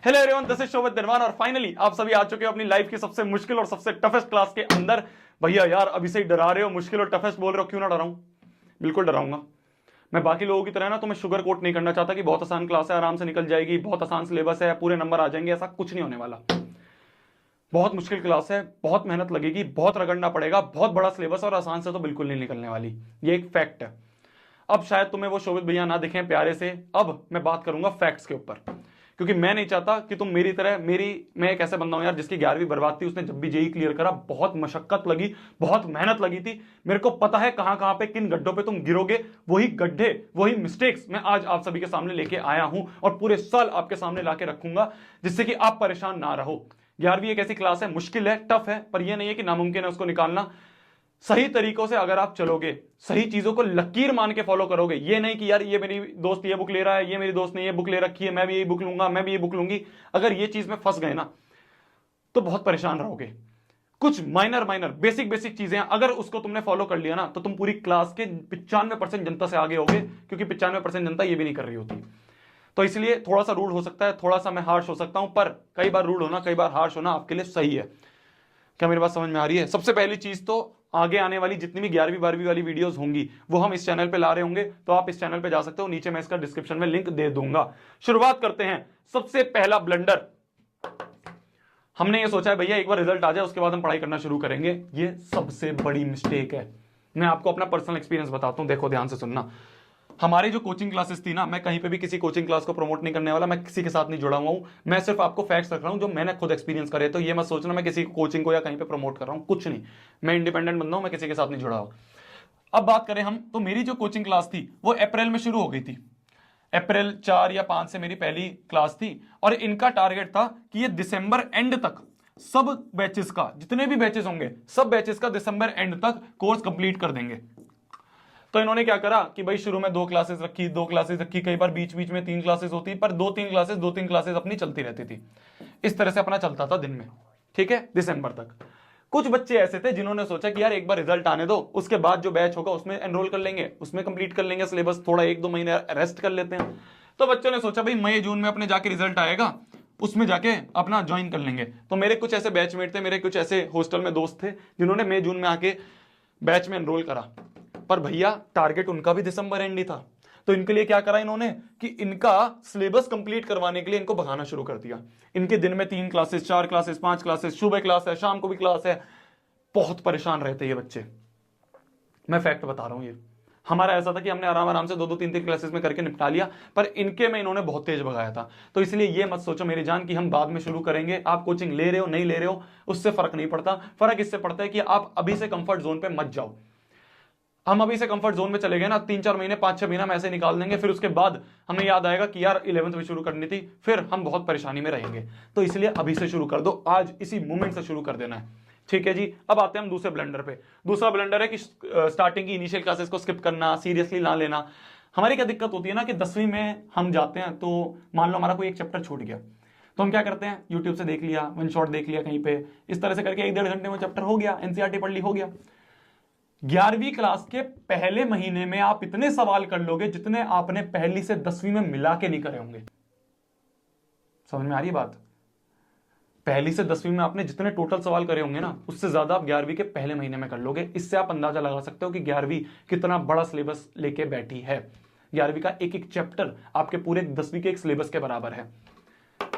Hello everyone, this is शोभित दिनवान और finally आप सभी आ चुके हो अपनी लाइफ की सबसे मुश्किल और सबसे टफेस्ट क्लास के अंदर। भैया यार अभी से ही डरा रहे हो, मुश्किल और टफेस्ट बोल रहे हो, क्यों ना डराऊं? बिल्कुल डराऊंगा। मैं बाकी लोगों की तरह ना तुम्हें शुगर कोट नहीं करना चाहता कि बहुत आसान क्लास है, आराम से निकल जाएगी, बहुत आसान सिलेबस है, पूरे नंबर आ जाएंगे। ऐसा कुछ नहीं होने वाला। बहुत मुश्किल क्लास है, बहुत मेहनत लगेगी, बहुत रगड़ना पड़ेगा, बहुत बड़ा सिलेबस और आसान से तो बिल्कुल नहीं निकलने वाली। ये एक फैक्ट है। अब शायद तुम्हें वो शोभित भैया ना दिखें प्यारे से, अब मैं बात करूंगा फैक्ट्स के ऊपर, क्योंकि मैं नहीं चाहता कि तुम मेरी तरह मैं एक ऐसा बंदा हूं यार जिसकी 11वीं बर्बाद थी। उसने जब भी जेई क्लियर करा बहुत मशक्कत लगी, बहुत मेहनत लगी थी। मेरे को पता है कहां कहां पे किन गड्ढों पे तुम गिरोगे। वही गड्ढे, वही मिस्टेक्स मैं आज आप सभी के सामने लेके आया हूं और पूरे साल आपके सामने लाके रखूंगा, जिससे कि आप परेशान ना रहो। 11वीं एक ऐसी क्लास है, मुश्किल है, टफ है, पर यह नहीं है कि नामुमकिन है उसको निकालना। सही तरीकों से अगर आप चलोगे, सही चीजों को लकीर मान के फॉलो करोगे, ये नहीं कि यार ये मेरी दोस्त ये बुक ले रहा है, ये मेरी दोस्त ने ये बुक ले रखी है, मैं भी यही बुक लूंगा, मैं भी ये बुक लूंगी। अगर ये चीज में फंस गए ना तो बहुत परेशान रहोगे। कुछ माइनर बेसिक बेसिक चीजें अगर उसको तुमने फॉलो कर लिया ना तो तुम पूरी क्लास के 95% जनता से आगे होगे, क्योंकि 95% जनता ये भी नहीं कर रही होती। तो इसलिए थोड़ा सा रूड हो सकता है, थोड़ा सा मैं हार्श हो सकता हूं, पर कई बार रूड होना, कई बार हार्श होना आपके लिए सही है। क्या मेरी बात समझ में आ रही है? सबसे पहली चीज तो आगे आने वाली जितनी भी 11वीं 12वीं वाली वीडियोस होंगी वो हम इस चैनल पे ला रहे होंगे, तो आप इस चैनल पे जा सकते हो, नीचे मैं इसका डिस्क्रिप्शन में लिंक दे दूंगा। शुरुआत करते हैं। सबसे पहला ब्लंडर, हमने ये सोचा है भैया एक बार रिजल्ट आ जाए उसके बाद हम पढ़ाई करना शुरू करेंगे। ये सबसे बड़ी मिस्टेक है। मैं आपको अपना पर्सनल एक्सपीरियंस बताता हूं, देखो ध्यान से सुनना। हमारी जो कोचिंग क्लासेस थी ना, मैं कहीं पे भी किसी कोचिंग क्लास को प्रमोट नहीं करने वाला, मैं किसी के साथ नहीं जुड़ा हुआ हूं, मैं सिर्फ आपको फैक्ट्स रख रहा हूं जो मैंने खुद एक्सपीरियंस करे। तो ये मत सोचना मैं किसी कोचिंग को या कहीं पे प्रमोट कर रहा हूं, कुछ नहीं। मैं इंडिपेंडेंट बंदा हूं, मैं किसी के साथ नहीं जुड़ा हूं। अब बात करें हम, तो मेरी जो कोचिंग क्लास थी वो अप्रैल में शुरू हो गई थी। अप्रैल 4 या 5 से मेरी पहली क्लास थी और इनका टारगेट था कि ये दिसंबर एंड तक सब बैचेस का, जितने भी बैचेस होंगे सब बैचेस का दिसंबर एंड तक कोर्स कंप्लीट कर देंगे। तो इन्होंने क्या करा कि भाई शुरू में 2 क्लासेस रखी, कई बार बीच बीच में 3 क्लासेस होती, पर 2-3 क्लासेस अपनी चलती रहती थी। इस तरह से अपना चलता था दिन में, ठीक है, दिसंबर तक। कुछ बच्चे ऐसे थे जिन्होंने सोचा कि यार एक बार रिजल्ट आने दो, उसके बाद जो बैच होगा उसमें एनरोल कर लेंगे, उसमें कंप्लीट कर लेंगे सिलेबस, थोड़ा 1-2 महीने रेस्ट कर लेते हैं। तो बच्चों ने सोचा भाई मई जून में अपने जाके रिजल्ट आएगा, उसमें जाके अपना ज्वाइन कर लेंगे। तो मेरे कुछ ऐसे बैचमेट थे, मेरे कुछ ऐसे हॉस्टल में दोस्त थे जिन्होंने मई जून में आके बैच में एनरोल करा। पर भैया टारगेट उनका भी दिसंबर एंड ही था। तो इनके लिए क्या करा इन्होंने कि इनका सिलेबस कंप्लीट करवाने के लिए इनको भगाना शुरू कर दिया। इनके दिन में 3 क्लासेस, 4 क्लासेस, 5 क्लासेस, सुबह क्लास है, शाम को भी क्लास है। बहुत परेशान रहते ये बच्चे, मैं फैक्ट बता रहा हूं। ये हमारा ऐसा था कि हमने आराम आराम से 2-2 3-3 क्लासेस में करके निपटा लिया, पर इनके में इन्होंने बहुत तेज भगाया था। तो इसलिए ये मत सोचो मेरी जान कि हम बाद में शुरू करेंगे। आप कोचिंग ले रहे हो नहीं ले रहे हो उससे फर्क नहीं पड़ता। फर्क इससे पड़ता है कि आप अभी से कंफर्ट जोन पे मत जाओ। हम अभी से कंफर्ट जोन में चले गए ना, 3-4 महीने 5-6 महीना हम ऐसे निकाल देंगे, फिर उसके बाद हमें याद आएगा कि यार 11th भी शुरू करनी थी, फिर हम बहुत परेशानी में रहेंगे। तो इसलिए अभी से शुरू कर दो, आज इसी मोमेंट से शुरू कर देना है, ठीक है जी। अब आते हैं हम दूसरे ब्लंडर पे। दूसरा ब्लंडर है कि स्टार्टिंग की इनिशियल क्लासेस को स्किप करना, सीरियसली ना लेना। हमारी क्या दिक्कत होती है ना कि 10वीं में हम जाते हैं, तो मान लो हमारा कोई एक चैप्टर छूट गया, तो हम क्या करते हैं, यूट्यूब से देख लिया, वन शॉट देख लिया कहीं पे, इस तरह से करके 1-1.5 घंटे में चैप्टर हो गया, एनसीईआरटी पढ़ ली, हो गया। 11वीं क्लास के पहले महीने में आप इतने सवाल कर लोगे जितने आपने पहली से 10वीं में मिला के नहीं करे होंगे। समझ में आ रही है बात? पहली से 10वीं में आपने जितने टोटल सवाल करे होंगे ना, उससे ज्यादा आप 11वीं के पहले महीने में कर लोगे। इससे आप अंदाजा लगा सकते हो कि 11वीं कितना बड़ा सिलेबस लेके बैठी है। 11वीं का एक एक चैप्टर आपके पूरे 10वीं के एक सिलेबस के बराबर है,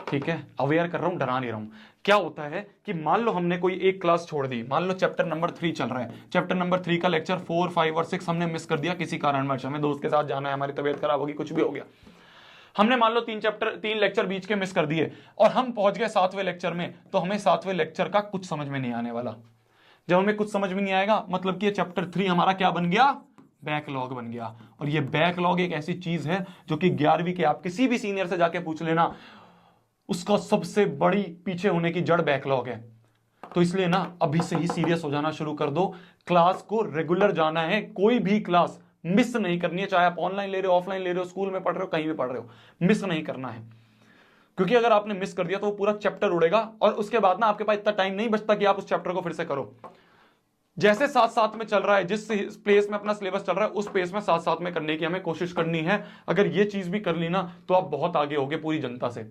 ठीक है। अवेयर कर रहा हूं, डरा नहीं रहा हूं। क्या होता है कि मान लो हमने कोई एक क्लास छोड़ दी, मान लो चैप्टर नंबर 3 चल रहा है, चैप्टर नंबर 3 का लेक्चर 4, 5 और 6 हमने मिस कर दिया किसी कारणवश, हमें दोस्त के साथ जाना है, हमारी तबीयत खराब होगी, कुछ भी हो गया, हमने मान लो 3 लेक्चर बीच के मिस कर दिए और हम पहुंच गए 7वें लेक्चर में, तो हमें 7वें लेक्चर का कुछ समझ में नहीं आने वाला। जब हमें कुछ समझ में नहीं आएगा मतलब कि चैप्टर 3 हमारा क्या बन गया, बैकलॉग बन गया। और ये बैकलॉग एक ऐसी चीज है जो कि 11वीं के आप किसी भी सीनियर से जाके पूछ लेना, उसका सबसे बड़ी पीछे होने की जड़ बैकलॉग है। तो इसलिए ना अभी से ही सीरियस हो जाना शुरू कर दो। क्लास को रेगुलर जाना है, कोई भी क्लास मिस नहीं करनी है, चाहे आप ऑनलाइन ले रहे हो, ऑफलाइन ले रहे हो, स्कूल में पढ़ रहे हो, कहीं भी पढ़ रहे हो, मिस नहीं करना है। क्योंकि अगर आपने मिस कर दिया तो वो पूरा चैप्टर उड़ेगा और उसके बाद ना आपके पास इतना टाइम नहीं बचता कि आप उस चैप्टर को फिर से करो। जैसे साथ साथ में चल रहा है, जिस प्लेस में अपना सिलेबस चल रहा है उस प्लेस में साथ साथ में करने की हमें कोशिश करनी है। अगर ये चीज भी कर ली ना तो आप बहुत आगे होगे पूरी जनता से,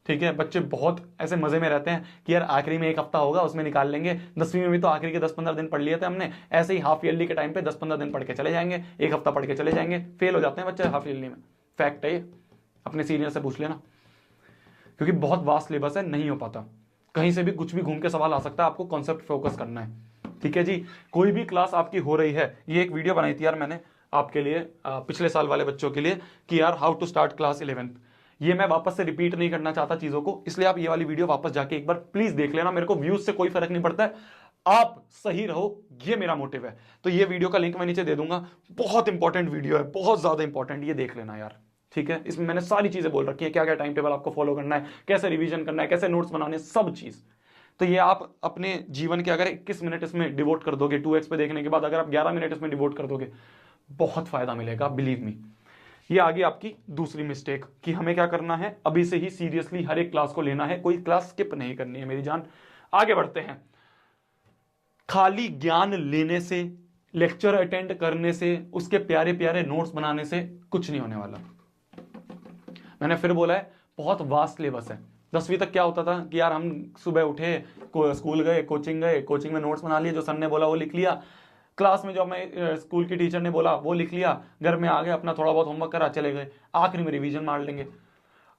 ठीक है, बच्चे बहुत ऐसे मजे में रहते हैं कि यार आखिरी में एक हफ्ता होगा उसमें निकाल लेंगे। 10वीं में भी तो आखिरी के 10-15 दिन पढ़ लिए थे हमने, ऐसे ही हाफ ईयरली के टाइम पे 10-15 दिन पढ़ के चले जाएंगे, एक हफ्ता पढ़ के चले जाएंगे, फेल हो जाते हैं बच्चे हाफ ईयरली में। फैक्ट है ये, अपने सीनियर से पूछ लेना, क्योंकि बहुत वास्ट सिलेबस है, नहीं हो पाता, कहीं से भी कुछ भी घूम के सवाल आ सकता है, आपको कॉन्सेप्ट फोकस करना है। ठीक है जी, कोई भी क्लास आपकी हो रही है, ये एक वीडियो बनाई थी यार मैंने आपके लिए, पिछले साल वाले बच्चों के लिए, कि यार how to start class 11th। ये मैं वापस से रिपीट नहीं करना चाहता चीजों को, इसलिए आप ये वाली वीडियो वापस जाके एक बार प्लीज देख लेना। मेरे को व्यूज से कोई फर्क नहीं पड़ता है, आप सही रहो, ये मेरा मोटिव है। तो ये वीडियो का लिंक मैं नीचे दे दूंगा, बहुत इंपॉर्टेंट वीडियो है, बहुत ज्यादा इंपॉर्टेंट, ये देख लेना यार। ठीक है, इसमें मैंने सारी चीजें बोल रखी है, क्या क्या टाइम टेबल आपको फॉलो करना है, कैसे रिवीजन करना है, कैसे नोट्स बनाने, सब चीज। तो ये आप अपने जीवन के अगर 21 मिनट इसमें डिवोट कर दोगे 2x पे देखने के बाद, अगर आप 11 मिनट इसमें डिवोट कर दोगे, बहुत फायदा मिलेगा, बिलीव मी। ये आगे आपकी दूसरी मिस्टेक कि हमें क्या करना है, अभी से ही सीरियसली हर एक क्लास को लेना है, कोई क्लास स्किप नहीं करनी है मेरी जान। आगे बढ़ते हैं। खाली ज्ञान लेने से, लेक्चर अटेंड करने से, उसके प्यारे प्यारे नोट्स बनाने से कुछ नहीं होने वाला। मैंने फिर बोला है, बहुत वास्ट सिलेबस है। 10वीं तक क्या होता था कि यार हम सुबह उठे, स्कूल गए, कोचिंग में नोट्स बना लिए, जो सर ने बोला वो लिख लिया, क्लास में जो हमें स्कूल की टीचर ने बोला वो लिख लिया, घर में आ गए, अपना थोड़ा बहुत होमवर्क करा, चले गए, आखिरी में रिवीजन मार लेंगे।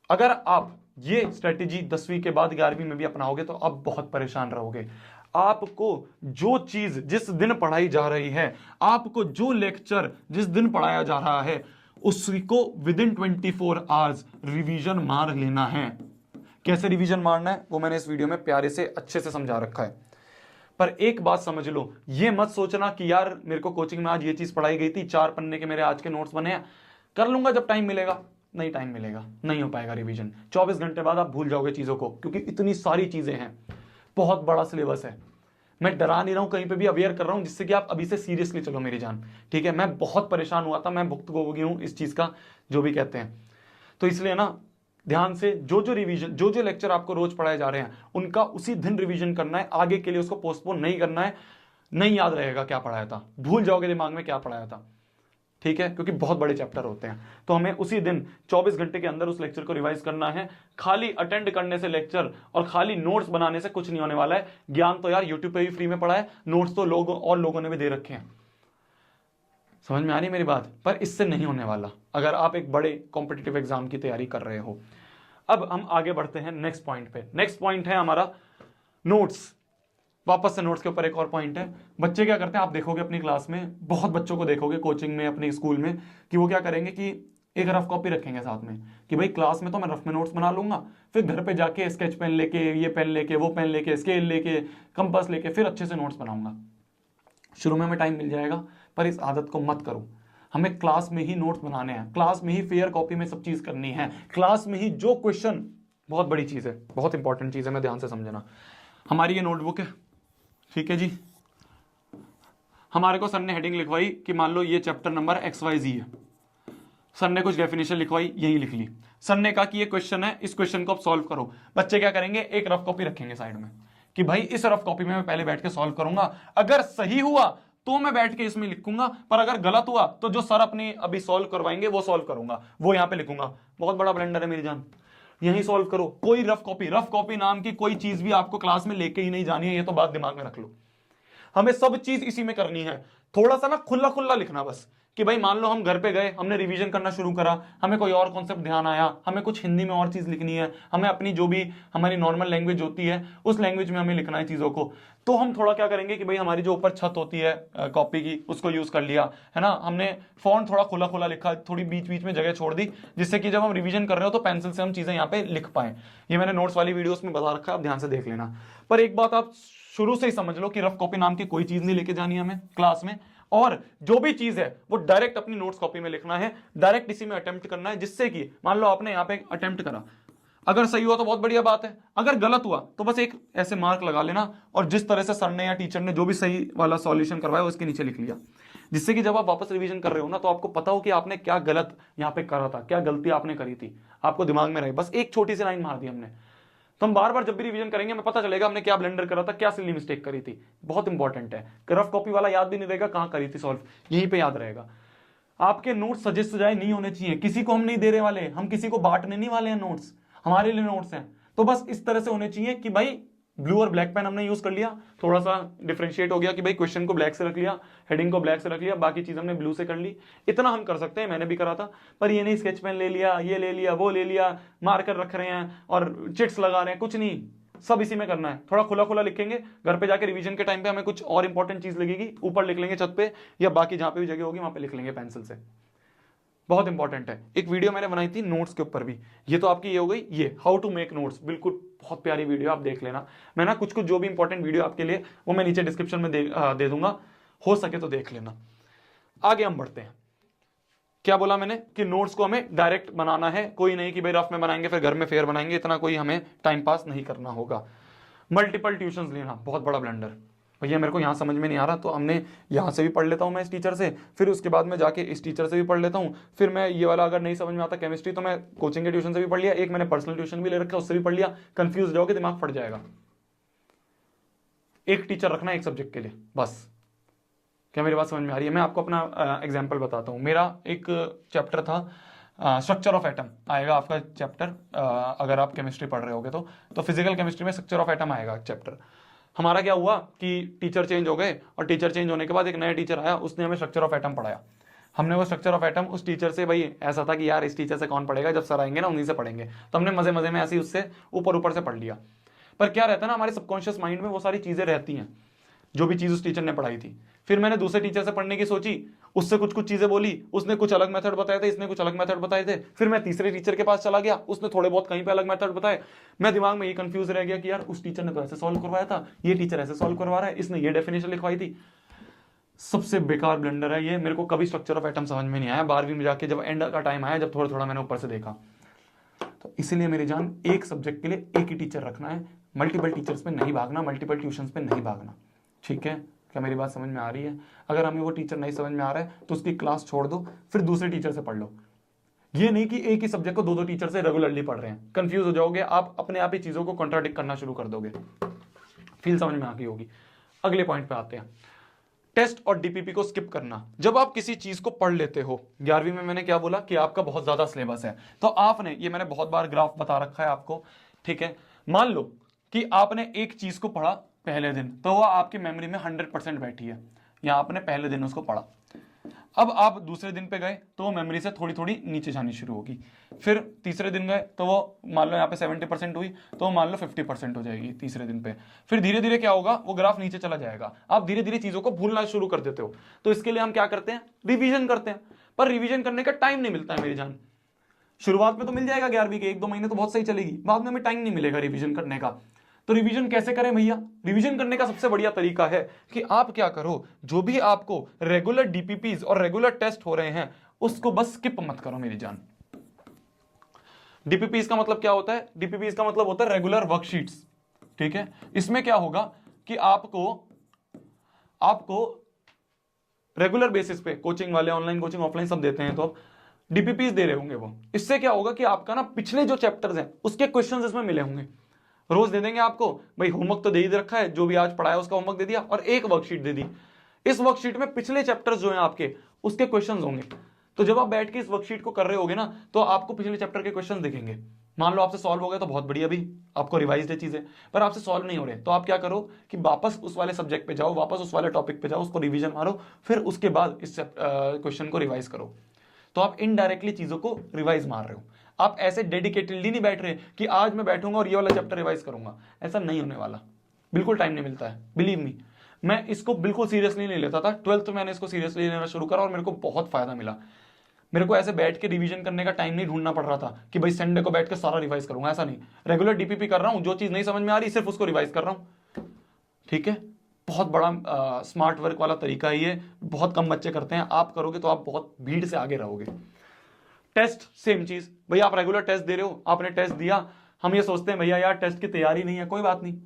अगर आप ये स्ट्रेटेजी 10वीं के बाद 11वीं में भी अपनाओगे तो आप बहुत परेशान रहोगे। आपको जो चीज जिस दिन पढ़ाई जा रही है, आपको जो लेक्चर जिस दिन पढ़ाया जा रहा है, उसको विदिन 24 आवर्स रिवीजन मार लेना है। कैसे रिवीजन मारना है वो मैंने इस वीडियो में प्यारे से अच्छे से समझा रखा है। पर एक बात समझ लो, ये मत सोचना कि यार मेरे को कोचिंग में आज ये चीज पढ़ाई गई थी, 4 पन्ने के मेरे आज के नोट्स बने हैं, कर लूंगा जब टाइम मिलेगा। नहीं, टाइम मिलेगा, नहीं हो पाएगा रिवीजन। 24 घंटे बाद आप भूल जाओगे चीजों को, क्योंकि इतनी सारी चीजें हैं, बहुत बड़ा सिलेबस है। मैं डरा नहीं रहा हूं, कहीं पे भी अवेयर कर रहा हूं, जिससे कि आप अभी से सीरियसली चलो मेरी जान। ठीक है, मैं बहुत परेशान हुआ था, मैं भुगतभोगी हूं इस चीज का, जो भी कहते हैं। तो इसलिए ना ध्यान से जो जो रिवीजन, जो जो लेक्चर आपको रोज पढ़ाए जा रहे हैं, उनका उसी दिन रिवीजन करना है, आगे के लिए उसको पोस्टपोन नहीं करना है। नहीं याद रहेगा क्या पढ़ाया था, भूल जाओगे दिमाग में क्या पढ़ाया था। ठीक है, क्योंकि बहुत बड़े चैप्टर होते हैं, तो हमें उसी दिन 24 घंटे के अंदर उस लेक्चर को रिवाइज करना है। खाली अटेंड करने से लेक्चर और खाली नोट्स बनाने से कुछ नहीं होने वाला है। ज्ञान तो यार यूट्यूब पे भी फ्री में पढ़ा है, नोट्स तो लोगों ने भी दे रखे हैं। समझ में आ रही मेरी बात? पर इससे नहीं होने वाला, अगर आप एक बड़े कॉम्पिटिटिव एग्जाम की तैयारी कर रहे हो। अब हम आगे बढ़ते हैं नेक्स्ट पॉइंट पे। नेक्स्ट पॉइंट है हमारा नोट्स। वापस से नोट्स के ऊपर एक और पॉइंट है। बच्चे क्या करते हैं, आप देखोगे अपनी क्लास में, बहुत बच्चों को देखोगे कोचिंग में, अपने स्कूल में, कि वो क्या करेंगे कि एक रफ कॉपी रखेंगे साथ में, कि भाई क्लास में तो मैं रफ में नोट्स बना लूंगा, फिर घर पे जाके स्केच पेन लेके, ये पेन लेके, वो पेन लेके, स्केल लेके, कंपास लेके, फिर अच्छे से नोट्स बनाऊंगा। शुरू में हमें टाइम मिल जाएगा, पर इस आदत को मत करो। हमें क्लास में ही नोट्स बनाने हैं, क्लास में ही फेयर कॉपी में सब चीज करनी है, क्लास में ही जो क्वेश्चन, बहुत बड़ी चीज है, बहुत इंपॉर्टेंट चीज है, मैं ध्यान से समझना। हमारी ये नोटबुक है, ठीक है जी, हमारे को सर ने हेडिंग लिखवाई कि मान लो ये चैप्टर नंबर XYZ है, सर ने कुछ डेफिनेशन लिखवाई, यही लिख ली। सर ने कहा कि ये क्वेश्चन है, इस क्वेश्चन को आप सॉल्व करो। बच्चे क्या करेंगे, एक रफ कॉपी रखेंगे साइड में, कि भाई इस रफ कॉपी में मैं पहले बैठ के सॉल्व करूंगा, अगर सही हुआ तो मैं बैठ के इसमें लिखूंगा, पर अगर गलत हुआ तो जो सर अपनी अभी सॉल्व करवाएंगे वो सॉल्व करूंगा, वो यहां पे लिखूंगा। बहुत बड़ा ब्लेंडर है मेरी जान, यही सॉल्व करो। कोई रफ कॉपी नाम की कोई चीज भी आपको क्लास में लेके ही नहीं जानी है, ये तो बात दिमाग में रख लो। हमें सब चीज इसी में करनी है। थोड़ा सा ना खुला खुला लिखना बस, कि भाई मान लो हम घर पे गए, हमने रिवीजन करना शुरू करा, हमें कोई और कॉन्सेप्ट ध्यान आया, हमें कुछ हिंदी में और चीज लिखनी है, हमें अपनी जो भी हमारी नॉर्मल लैंग्वेज होती है उस लैंग्वेज में हमें लिखना है चीजों को। तो हम थोड़ा क्या करेंगे कि भाई हमारी जो ऊपर छत होती है कॉपी की, उसको यूज कर लिया है ना, हमने फॉन्ट थोड़ा खुला खुला लिखा, थोड़ी बीच बीच में जगह छोड़ दी, जिससे कि जब हम रिवीजन कर रहे हो तो पेंसिल से हम चीजें यहाँ पे लिख पाए। ये मैंने नोट्स वाली वीडियोस में बता रखा है, आप ध्यान से देख लेना। पर एक बात आप शुरू से ही समझ लो कि रफ कॉपी नाम की कोई चीज नहीं लेके जानी है हमें क्लास में, और जो भी चीज है वो डायरेक्ट अपनी नोट्स कॉपी में लिखना है, डायरेक्ट इसी में अटेम्प्ट करना है, जिससे कि मान लो आपने यहाँ पे अटेम्प्ट करा, अगर सही हुआ तो बहुत बढ़िया बात है, अगर गलत हुआ तो बस एक ऐसे मार्क लगा लेना, और जिस तरह से सर ने या टीचर ने जो भी सही वाला सॉल्यूशन करवाया उसके नीचे लिख लिया, जिससे कि जब आप वापस रिवीजन कर रहे हो ना तो आपको पता हो कि आपने क्या गलत यहाँ पे करा था, क्या गलती आपने करी थी, आपको दिमाग में रहे। बस एक छोटी सी लाइन मार दी हमने, तो हम बार बार जब भी रिवीजन करेंगे हमें पता चलेगा हमने क्या ब्लेंडर करा था, क्या सिली मिस्टेक करी थी। बहुत इंपॉर्टेंट है, रफ कॉपी वाला याद भी नहीं रहेगा कहां करी थी सॉल्व, यहीं पे याद रहेगा। आपके नोट्स सजे सजाए नहीं होने चाहिए, किसी को हम नहीं दे रहे वाले, हम किसी को बांटने नहीं वाले हैं नोट्स, हमारे लिए नोट्स हैं। तो बस इस तरह से होने चाहिए कि भाई ब्लू और ब्लैक पेन हमने यूज कर लिया, थोड़ा सा डिफरेंशिएट हो गया कि भाई क्वेश्चन को ब्लैक से रख लिया, हेडिंग को ब्लैक से रख लिया, बाकी चीज हमने ब्लू से कर ली। इतना हम कर सकते हैं, मैंने भी करा था। पर ये नहीं स्केच पेन ले लिया, ये ले लिया, वो ले लिया, मार्कर रख रहे हैं और चिट्स लगा रहे हैं, कुछ नहीं, सब इसी में करना है। थोड़ा खुला खुला लिखेंगे, घर पे जाके रिवीजन के टाइम पे हमें कुछ और इंपॉर्टेंट चीज लगेगी, ऊपर लिख लेंगे छत पे, या बाकी जहां पे भी जगह होगी वहां पे लिख लेंगे पेंसिल से। बहुत इंपॉर्टेंट है। एक वीडियो मैंने बनाई थी नोट्स के ऊपर भी, ये तो आपकी ये हो गई, ये हाउ टू मेक नोट्स, बिल्कुल बहुत प्यारी वीडियो, आप देख लेना। मैं ना कुछ कुछ जो भी इंपॉर्टेंट वीडियो आपके लिए वो मैं नीचे डिस्क्रिप्शन में दे दूंगा, हो सके तो देख लेना। आगे हम बढ़ते हैं। क्या बोला मैंने कि नोट्स को हमें डायरेक्ट बनाना है, कोई नहीं कि भाई रफ में बनाएंगे फिर घर में फेयर बनाएंगे, इतना कोई हमें टाइम पास नहीं करना होगा। मल्टीपल ट्यूशंस लेना बहुत बड़ा ब्लंडर। भैया मेरे को यहाँ समझ में नहीं आ रहा तो हमने यहाँ से भी पढ़ लेता हूँ मैं इस टीचर से, फिर उसके बाद में जाके इस टीचर से भी पढ़ लेता हूँ, फिर मैं ये वाला अगर नहीं समझ में आता केमिस्ट्री तो मैं कोचिंग के ट्यूशन से भी पढ़ लिया, एक मैंने पर्सनल ट्यूशन भी ले रखा है उससे भी पढ़ लिया। कंफ्यूज जाओगे, दिमाग फट जाएगा। एक टीचर रखना एक सब्जेक्ट के लिए बस। क्या मेरी बात समझ में आ रही है? मैं आपको अपना एग्जाम्पल बताता हूँ। मेरा एक चैप्टर था स्ट्रक्चर ऑफ एटम, आएगा आपका चैप्टर, अगर आप केमिस्ट्री पढ़ रहे होगे तो फिजिकल केमिस्ट्री में स्ट्रक्चर ऑफ एटम आएगा चैप्टर। हमारा क्या हुआ कि टीचर चेंज हो गए, और टीचर चेंज होने के बाद एक नया टीचर आया, उसने हमें स्ट्रक्चर ऑफ एटम पढ़ाया। हमने वो स्ट्रक्चर ऑफ एटम उस टीचर से, भाई ऐसा था कि यार इस टीचर से कौन पढ़ेगा, जब सर आएंगे ना उन्हीं से पढ़ेंगे, तो हमने मजे मजे में ऐसे ही उससे ऊपर ऊपर से पढ़ लिया। पर क्या रहता है ना, हमारे सबकॉन्शियस माइंड में वो सारी चीजें रहती हैं जो भी चीज उस टीचर ने पढ़ाई थी। फिर मैंने दूसरे टीचर से पढ़ने की सोची, उससे कुछ कुछ चीजें बोली, उसने कुछ अलग मेथड बताए थे, इसने कुछ अलग मेथड बताए थे। फिर मैं तीसरे टीचर के पास चला गया, उसने थोड़े बहुत कहीं पे अलग मेथड बताए। मैं दिमाग में ये कंफ्यूज रह गया कि यार उस टीचर ने तो ऐसे सॉल्व करवाया था, ये टीचर ऐसे सॉल्व करवा रहा है, इसने ये डेफिनेशन लिखवाई थी। सबसे बेकार ब्लंडर है ये, मेरे को कभी स्ट्रक्चर ऑफ एटम समझ में नहीं आया। 12वीं में जाके जब एंड का टाइम आया, जब थोड़ा थोड़ा मैंने ऊपर से देखा, तो इसीलिए मेरी जान एक सब्जेक्ट के लिए एक ही टीचर रखना है, मल्टीपल टीचर्स पे नहीं भागना, मल्टीपल ट्यूशंस पे नहीं भागना। ठीक है, क्या मेरी बात समझ में आ रही है? अगर हमें वो टीचर नहीं समझ में आ रहा है तो उसकी क्लास छोड़ दो, फिर दूसरे टीचर से पढ़ लो। ये नहीं कि एक ही सब्जेक्ट को दो दो टीचर से रेगुलरली पढ़ रहे हैं, कंफ्यूज हो जाओगे आप, अपने आप ही चीजों को कॉन्ट्राडिक्ट करना शुरू कर दोगे। फील समझ में आ गई होगी। अगले पॉइंट पे आते हैं, टेस्ट और डीपीपी को स्किप करना। जब आप किसी चीज को पढ़ लेते हो, 11वीं में मैंने क्या बोला कि आपका बहुत ज्यादा सिलेबस है, तो आपने, ये मैंने बहुत बार ग्राफ बता रखा है आपको, ठीक है, मान लो कि आपने एक चीज को पढ़ा पहले दिन, तो वह आपकी मेमोरी में 100% बैठी है, या आपने पहले दिन उसको पढ़ा। अब आप दूसरे दिन पे गए तो वो मेमोरी से थोड़ी थोड़ी नीचे जानी शुरू होगी। फिर तीसरे दिन गए तो वो मान लो यहाँ पे 70% हुई, तो वो मान लो 50% हो जाएगी तीसरे दिन पे। फिर धीरे धीरे क्या होगा, वो ग्राफ नीचे चला जाएगा, आप धीरे धीरे चीजों को भूलना शुरू कर देते हो। तो इसके लिए हम क्या करते हैं, रिविजन करते हैं। पर रिविजन करने का टाइम नहीं मिलता है मेरी जान। शुरुआत में तो मिल जाएगा 11वीं के 1-2 महीने तो बहुत सही चलेगी, बाद में हमें टाइम नहीं मिलेगा रिविजन करने का। तो रिवीजन कैसे करें भैया? रिवीजन करने का सबसे बढ़िया तरीका है कि आप क्या करो, जो भी आपको रेगुलर डीपीपीज और रेगुलर टेस्ट हो रहे हैं उसको बस स्किप मत करो मेरी जान। डीपीपीज का मतलब क्या होता है? डीपीपीज का मतलब होता है रेगुलर वर्कशीट्स। ठीक है, इसमें क्या होगा कि आपको रेगुलर बेसिस पे, कोचिंग वाले ऑनलाइन कोचिंग ऑफलाइन सब देते हैं, तो डीपीपीज दे रहे होंगे वो। इससे क्या होगा कि आपका ना पिछले जो चैप्टर्स हैं उसके क्वेश्चंस इसमें मिले होंगे, रोज दे देंगे आपको। भाई होमवर्क तो दे ही रखा है, जो भी आज पढ़ाया उसका होमवर्क दे दिया, और एक वर्कशीट दे दी। इस वर्कशीट में पिछले चैप्टर्स जो हैं आपके, उसके क्वेश्चंस होंगे। तो जब आप बैठ के इस वर्कशीट को कर रहे होगे ना, तो आपको पिछले चैप्टर के क्वेश्चंस दिखेंगे। मान लो आपसे सॉल्व हो गए तो बहुत बढ़िया, भी आपको रिवाइज्ड है चीजें, पर आपसे सॉल्व नहीं हो रहे, तो आप क्या करो कि वापस उस वाले सब्जेक्ट पे जाओ, वापस उस वाले टॉपिक पे जाओ, उसको रिवीजन मारो, फिर उसके बाद इस क्वेश्चन को रिवाइज करो। तो आप इनडायरेक्टली चीजों को रिवाइज मार रहे हो। आप ऐसे डेडिकेटेडली नहीं बैठ रहे कि आज मैं बैठूंगा और ये वाला चैप्टर रिवाइज करूंगा, ऐसा नहीं होने वाला। बिल्कुल टाइम नहीं मिलता है, बिलीव मी। मैं इसको बिल्कुल सीरियसली नहीं लेता था, 12th में मैंने इसको सीरियसली लेना शुरू करा और मेरे को बहुत फायदा मिला। मेरे को ऐसे बैठ के रिवीजन करने का टाइम नहीं ढूंढना पड़ रहा था कि भाई संडे को बैठ के सारा रिवाइज करूंगा, ऐसा नहीं। रेगुलर डीपीपी कर रहा हूं, जो चीज नहीं समझ में आ रही सिर्फ उसको रिवाइज कर रहा हूं। ठीक है, बहुत बड़ा स्मार्ट वर्क वाला तरीका है ये, बहुत कम बच्चे करते हैं। आप करोगे तो आप बहुत भीड़ से आगे रहोगे। टेस्ट सेम चीज, भैया आप रेगुलर टेस्ट दे रहे हो, आपने टेस्ट दिया, हम ये सोचते हैं भैया यार टेस्ट की तैयारी नहीं है, कोई बात नहीं,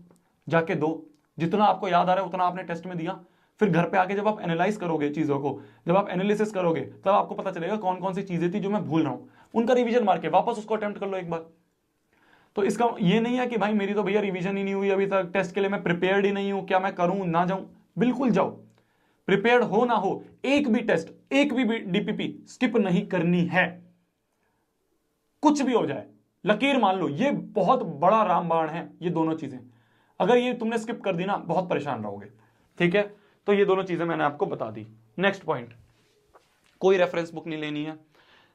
जाके दो, जितना आपको याद आ रहा है उतना आपने टेस्ट में दिया। फिर घर पे आके जब आप एनालाइज करोगे चीजों को, जब आप एनालिसिस करोगे, तब आपको पता चलेगा कौन कौन सी चीजें थी जो मैं भूल रहा हूं, उनका रिवीजन मार के वापस उसको अटेम्प्ट कर लो एक बार। तो इसका ये नहीं है कि भाई मेरी तो भैया रिवीजन ही नहीं हुई अभी तक, टेस्ट के लिए मैं प्रिपेयर्ड ही नहीं हूं, क्या मैं करूं ना जाऊं? बिल्कुल जाओ, प्रिपेयर्ड हो ना हो, एक भी टेस्ट, एक भी डीपीपी स्किप नहीं करनी है, कुछ भी हो जाए। लकीर मान लो, ये बहुत बड़ा रामबाण है ये दोनों चीजें। अगर ये तुमने स्किप कर दी ना बहुत परेशान रहोगे, ठीक है। तो ये दोनों चीजें मैंने आपको बता दी। नेक्स्ट पॉइंट, कोई रेफरेंस बुक नहीं लेनी है।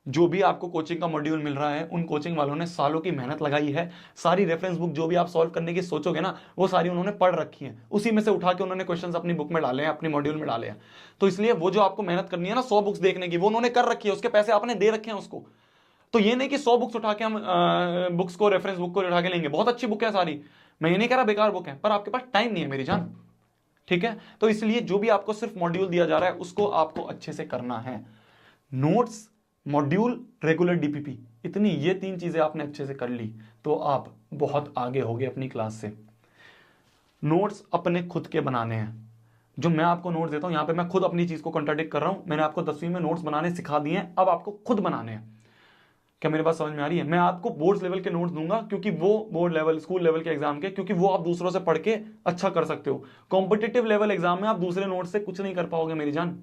जो भी आपको कोचिंग का मॉड्यूल मिल रहा है उन कोचिंग वालों ने सालों की मेहनत लगाई है। सारी रेफरेंस बुक जो भी आप सॉल्व करने की सोचोगे ना वो सारी उन्होंने पढ़ रखी है, उसी में से उठा के उन्होंने क्वेश्चंस अपनी बुक में डाले हैं, अपनी मॉड्यूल में डाले हैं। तो इसलिए वो जो आपको मेहनत करनी है ना 100 बुक्स देखने की, वो उन्होंने कर रखी है, उसके पैसे आपने दे रखे हैं उसको। तो ये नहीं कि 100 बुक्स उठा के हम बुक्स को, रेफरेंस बुक को उठा के लेंगे। बहुत अच्छी बुक है सारी, मैं ये नहीं कह रहा बेकार बुक है, पर आपके पास टाइम नहीं है मेरी जान, ठीक है। तो इसलिए जो भी आपको सिर्फ मॉड्यूल दिया जा रहा है उसको आपको अच्छे से करना है। नोट्स, मॉड्यूल, रेगुलर डीपीपी, इतनी ये 3 चीजें आपने अच्छे से कर ली तो आप बहुत आगे होगे अपनी क्लास से। नोट्स अपने खुद के बनाने हैं। जो मैं आपको नोट्स देता हूं, यहां पे मैं खुद अपनी चीज को कॉन्ट्राडिक्ट कर रहा हूं। मैंने आपको 10वीं में नोट्स बनाने सिखा दिए हैं, अब आपको खुद बनाने हैं। क्या मेरे बात समझ में आ रही है? मैं आपको बोर्ड लेवल के नोट्स दूंगा, क्योंकि वो बोर्ड लेवल, स्कूल लेवल के एग्जाम के, क्योंकि वो आप दूसरों से पढ़ के अच्छा कर सकते हो। कॉम्पिटिटिव लेवल एग्जाम में आप दूसरे नोट्स से कुछ नहीं कर पाओगे मेरी जान।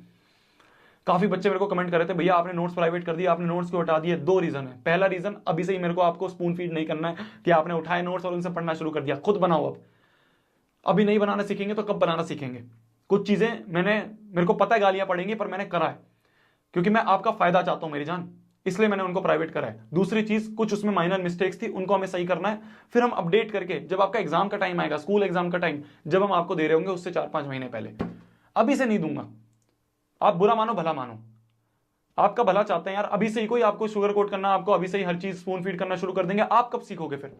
काफी बच्चे मेरे को कमेंट कर रहे थे, भैया आपने नोट्स प्राइवेट कर दिया, आपने नोट्स क्यों हटा दिए? 2 रीजन है। पहला रीजन, अभी से ही मेरे को आपको स्पून फीड नहीं करना है कि आपने उठाए नोट्स और उनसे पढ़ना शुरू कर दिया। खुद बनाओ। अब अभी नहीं बनाना सीखेंगे तो कब बनाना सीखेंगे? कुछ चीजें मेरे को पता है गालियां पड़ेंगी, पर मैंने करा है क्योंकि मैं आपका फायदा चाहता हूं मेरी जान, इसलिए मैंने उनको प्राइवेट करा है। दूसरी चीज, कुछ उसमें माइनर मिस्टेक्स थी, उनको हमें सही करना है। फिर हम अपडेट करके जब आपका एग्जाम का टाइम आएगा, स्कूल एग्जाम का टाइम, जब हम आपको दे रहे होंगे उससे 4-5 महीने पहले, अभी से नहीं दूंगा। आप बुरा मानो भला मानो, आपका भला चाहते हैं यार। अभी से ही कोई आपको शुगर कोट करना, आपको अभी से ही हर चीज स्पून फीड करना शुरू कर देंगे, आप कब सीखोगे फिर?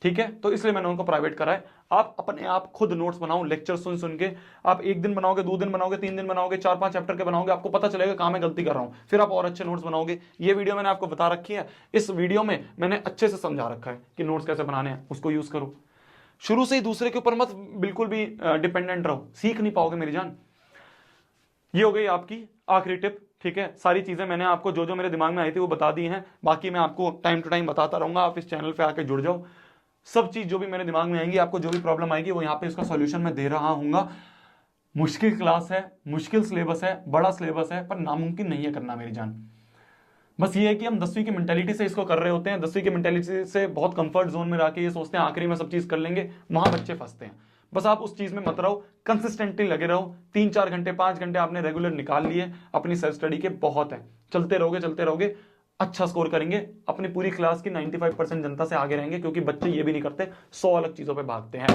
ठीक है, तो इसलिए मैंने उनको प्राइवेट करा है। आप अपने आप खुद नोट्स बनाओ, लेक्चर सुन सुन के। आप 1 दिन बनाओगे, 2 दिन बनाओगे, 3 दिन बनाओगे, 4-5 चैप्टर के बनाओगे, आपको पता चलेगा कहां मैं गलती कर रहा हूं, फिर आप और अच्छे नोट्स बनाओगे। ये वीडियो मैंने आपको बता रखी है, इस वीडियो में मैंने अच्छे से समझा रखा है कि नोट्स कैसे बनाने हैं, उसको यूज करो। शुरू से ही दूसरे के ऊपर मत बिल्कुल भी डिपेंडेंट रहो, सीख नहीं पाओगे मेरी जान। ये हो गई आपकी आखिरी टिप, ठीक है। सारी चीजें मैंने आपको जो जो मेरे दिमाग में आई थी वो बता दी हैं, बाकी मैं आपको टाइम टू टाइम बताता रहूंगा। आप इस चैनल पे आके जुड़ जाओ, सब चीज जो भी मेरे दिमाग में आएंगी, आपको जो भी प्रॉब्लम आएगी वो यहाँ पे इसका सॉल्यूशन मैं दे रहा हूँ। मुश्किल क्लास है, मुश्किल सिलेबस है, बड़ा सिलेबस है, पर नामुमकिन नहीं है करना मेरी जान। बस ये है कि हम 10वीं की मेंटालिटी से इसको कर रहे होते हैं, 10वीं की मेंटालिटी से बहुत कंफर्ट जोन में रह के ये सोचते हैं आखिरी में सब चीज कर लेंगे, वहां बच्चे फंसते हैं। बस आप उस चीज में मत रहो, कंसिस्टेंटली लगे रहो। 3-4 घंटे, 5 घंटे आपने रेगुलर निकाल लिए अपनी सेल्फ स्टडी के, बहुत है। चलते रहोगे, अच्छा स्कोर करेंगे, अपनी पूरी क्लास की 95% जनता से आगे रहेंगे, क्योंकि बच्चे ये भी नहीं करते, 100 अलग चीजों पे भागते हैं।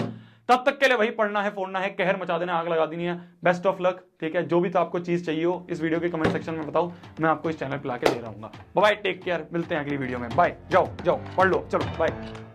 तब तक के लिए वही पढ़ना है, फोड़ना है, कहर मचा देना, आग लगा देनी है। बेस्ट ऑफ लक, ठीक है। जो भी तो आपको चीज चाहिए हो इस वीडियो के कमेंट सेक्शन में बताओ, मैं आपको इस चैनल पे लाके दे रहा हूँ। बाय, टेक केयर, मिलते हैं अगली वीडियो में। बाय, जाओ पढ़ लो, चलो बाय।